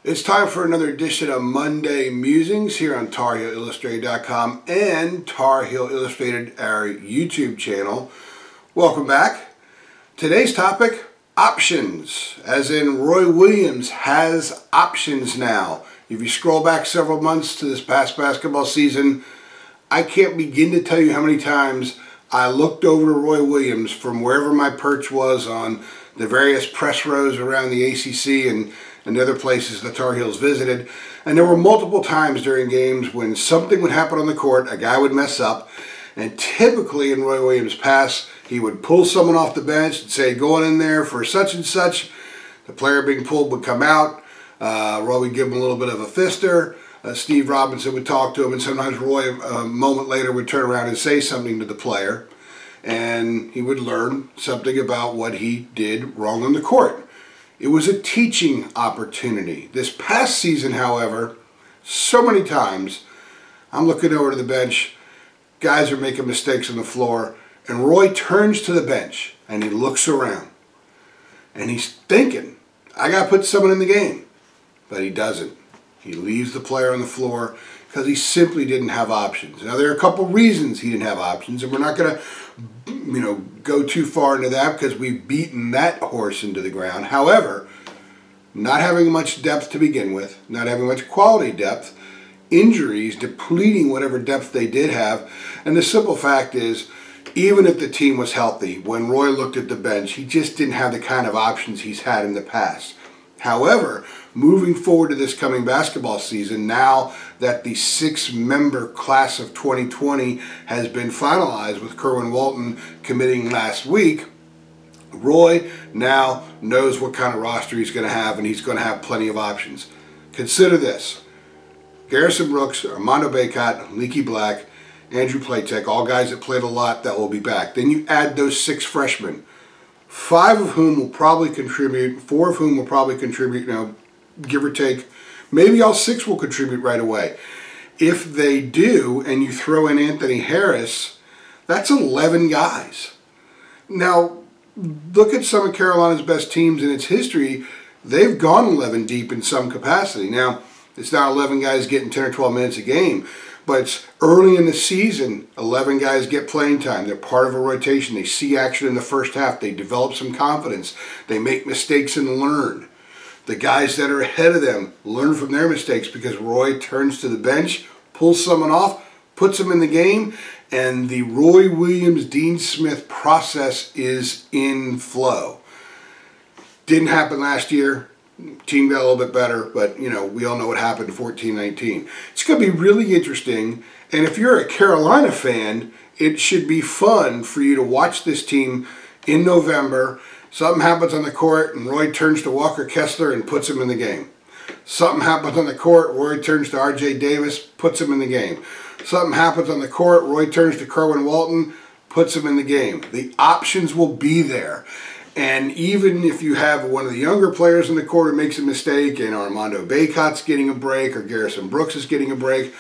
It's time for another edition of Monday Musings here on TarHeelIllustrated.com and Tar Heel Illustrated, our YouTube channel. Welcome back. Today's topic, options, as in Roy Williams has options now. If you scroll back several months to this past basketball season, I can't begin to tell you how many times I looked over to Roy Williams from wherever my perch was on the various press rows around the ACC and other places the Tar Heels visited. And there were multiple times during games when something would happen on the court, a guy would mess up, and typically in Roy Williams' pass, he would pull someone off the bench and say, going in there for such and such. The player being pulled would come out. Roy would give him a little bit of a fister. Steve Robinson would talk to him, and sometimes Roy, a moment later, would turn around and say something to the player. And he would learn something about what he did wrong on the court. It was a teaching opportunity. This past season, however, so many times, I'm looking over to the bench, guys are making mistakes on the floor, and Roy turns to the bench, and he looks around. And he's thinking, I got to put someone in the game. But he doesn't. He leaves the player on the floor because he simply didn't have options. Now, there are a couple reasons he didn't have options, and we're not going to go too far into that because we've beaten that horse into the ground. However, not having much depth to begin with, not having much quality depth, injuries depleting whatever depth they did have, and the simple fact is, even if the team was healthy, when Roy looked at the bench, he just didn't have the kind of options he's had in the past. However, moving forward to this coming basketball season, now that the 6-member class of 2020 has been finalized with Kerwin Walton committing last week, Roy now knows what kind of roster he's going to have, and he's going to have plenty of options. Consider this. Garrison Brooks, Armando Bacot, Leaky Black, Andrew Platek, all guys that played a lot that will be back. Then you add those 6 freshmen, 5 of whom will probably contribute, 4 of whom will probably contribute, give or take. Maybe all 6 will contribute right away. If they do, and you throw in Anthony Harris, that's 11 guys. Now, look at some of Carolina's best teams in its history. They've gone 11 deep in some capacity. Now, it's not 11 guys getting 10 or 12 minutes a game, but it's early in the season, 11 guys get playing time. They're part of a rotation. They see action in the first half. They develop some confidence. They make mistakes and learn. The guys that are ahead of them learn from their mistakes because Roy turns to the bench, pulls someone off, puts them in the game, and the Roy Williams, Dean Smith process is in flow. Didn't happen last year. Team got a little bit better, but, we all know what happened in 14-19. It's going to be really interesting, and if you're a Carolina fan, it should be fun for you to watch this team in November. Something happens on the court, and Roy turns to Walker Kessler and puts him in the game. Something happens on the court, Roy turns to R.J. Davis, puts him in the game. Something happens on the court, Roy turns to Kerwin Walton, puts him in the game. The options will be there. And even if you have one of the younger players in the court who makes a mistake, and Armando Bacot's getting a break, or Garrison Brooks is getting a break,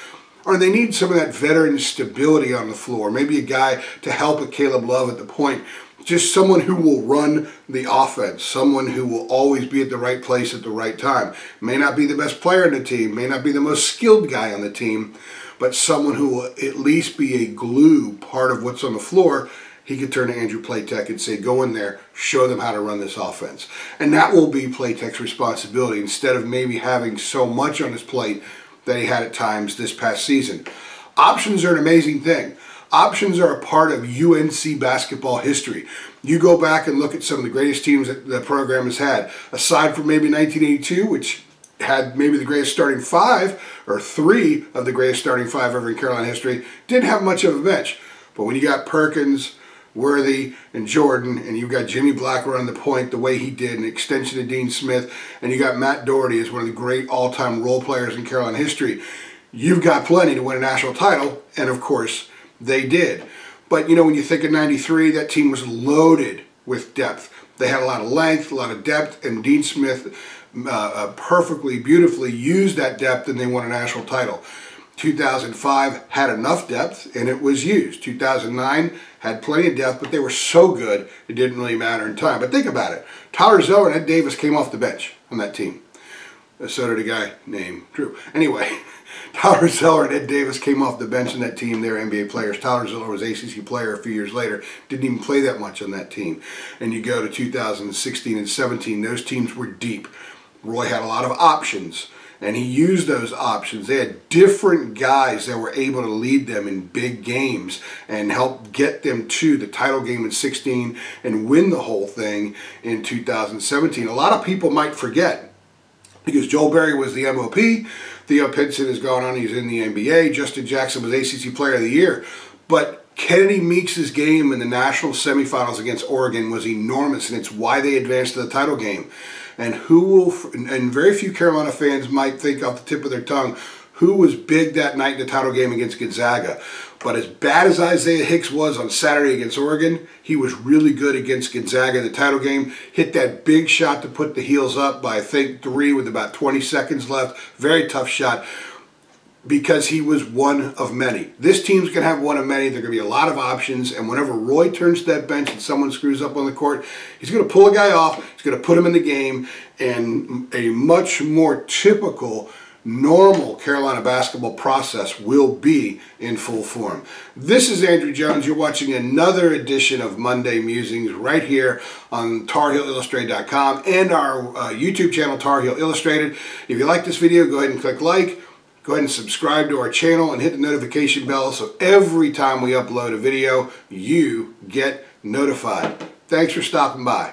or they need some of that veteran stability on the floor, maybe a guy to help with Caleb Love at the point, just someone who will run the offense, someone who will always be at the right place at the right time. May not be the best player in the team, may not be the most skilled guy on the team, but someone who will at least be a glue part of what's on the floor. He could turn to Andrew Platek and say, go in there, show them how to run this offense. And that will be Platek's responsibility instead of maybe having so much on his plate that he had at times this past season. Options are an amazing thing. Options are a part of UNC basketball history. You go back and look at some of the greatest teams that the program has had, aside from maybe 1982, which had maybe the greatest starting 5, or 3 of the greatest starting 5 ever in Carolina history, didn't have much of a bench. But when you got Perkins, Worthy, and Jordan, and you've got Jimmy Black running the point the way he did, an extension of Dean Smith, and you got Matt Doherty as one of the great all-time role players in Carolina history, you've got plenty to win a national title, and of course, they did. But, when you think of 93, that team was loaded with depth. They had a lot of length, a lot of depth, and Dean Smith perfectly, beautifully used that depth, and they won a national title. 2005 had enough depth, and it was used. 2009 had plenty of depth, but they were so good, it didn't really matter in time. But think about it. Tyler Zeller and Ed Davis came off the bench on that team. So did a guy named Drew. Anyway, Tyler Zeller and Ed Davis came off the bench in that team. They were NBA players. Tyler Zeller was ACC player a few years later. Didn't even play that much on that team. And you go to 2016 and 17, those teams were deep. Roy had a lot of options, and he used those options. They had different guys that were able to lead them in big games and help get them to the title game in 16 and win the whole thing in 2017. A lot of people might forget, because Joel Berry was the MOP, Theo Pinson has gone on, he's in the NBA, Justin Jackson was ACC Player of the Year, but Kennedy Meeks' game in the national semifinals against Oregon was enormous, and it's why they advanced to the title game. And very few Carolina fans might think off the tip of their tongue who was big that night in the title game against Gonzaga. But as bad as Isaiah Hicks was on Saturday against Oregon, he was really good against Gonzaga in the title game. Hit that big shot to put the Heels up by, I think, 3 with about 20 seconds left. Very tough shot, because he was one of many. This team's going to have one of many. There are going to be a lot of options, and whenever Roy turns to that bench and someone screws up on the court, he's going to pull a guy off, he's going to put him in the game, and a much more typical, normal Carolina basketball process will be in full form. This is Andrew Jones. You're watching another edition of Monday Musings right here on TarHeelIllustrated.com and our YouTube channel, Tar Heel Illustrated. If you like this video, go ahead and click like. Go ahead and subscribe to our channel and hit the notification bell so every time we upload a video, you get notified. Thanks for stopping by.